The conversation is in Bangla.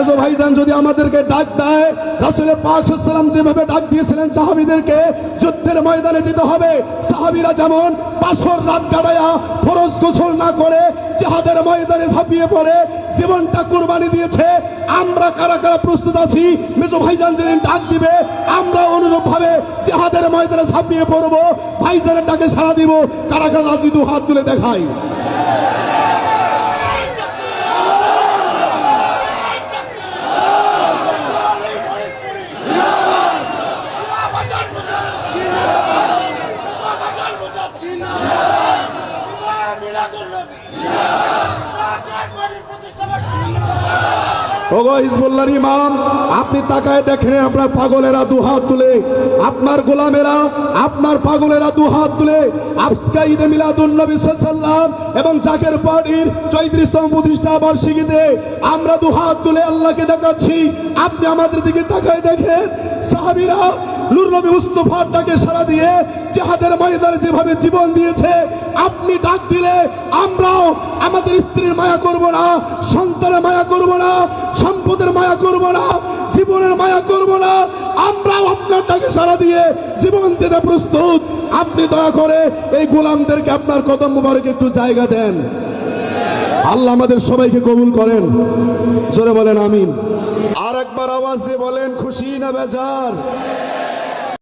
মেজো ভাইজান যদি আমাদেরকে ডাক দেয়, রাসূল পাক সাল্লাল্লাহু আলাইহি ওয়াসাল্লাম যেভাবে ডাক দিয়েছিলেন সাহাবীদেরকে যুদ্ধের ময়দানে যেতে হবে, সাহাবীরা যেমন বাসর রাত কাটায়া ফরজ গোসল না করে জিহাদের ময়দানে ঝাঁপিয়ে পড়ে জীবনটা কুরবানি দিয়েছে, আমরা কারা কারা প্রস্তুত আছি মেজো ভাইজান যেদিন ডাক দিবে আমরা অনুরূপভাবে জিহাদের ময়দানে ঝাঁপিয়ে পড়বো, ভাইজানের ডাকে সাড়া দিব? কারা কারা রাজি? দু হাত তুলে দেখাই। ওগো হিজবুল্লাহর ইমাম, আপনি তাকায় দেখেন আপনার পাগলেরা দুহাত তুলে, আপনার গোলামেরা, আপনার পাগলেরা দুহাত তুলে আজকে ঈদে মিলাদুন নবী সাল্লাল্লাহু এবং জাকের পার্টির 34তম প্রতিষ্ঠা বার্ষিকীতে আমরা দুহাত তুলে আল্লাহকে দেখাচ্ছি। আপনি আমাদের দিকে তাকায় দেখেন, সাহাবীরা নূর নবী মুস্তাফার ডাকে সাড়া দিয়ে জিহাদের ময়দানে যেভাবে জীবন দিয়েছে, আপনি ডাক দিলে আমরাও আমাদের স্ত্রীর মায়া করব না, সন্তানের মায়া করব না, সম্পদের মায়া করব না, জীবনের মায়া করব না, আমরাও আপনার ডাকে সাড়া দিয়ে জীবন দিতে প্রস্তুত। আপনি দয়া করে এই গোলামদেরকে আপনার কদম মুবারকে একটু জায়গা দেন। আল্লাহ আমাদের সবাইকে কবুল করেন, জোরে বলেন আমিন। আর একবার আওয়াজ দিয়ে বলেন খুশি না বেজার?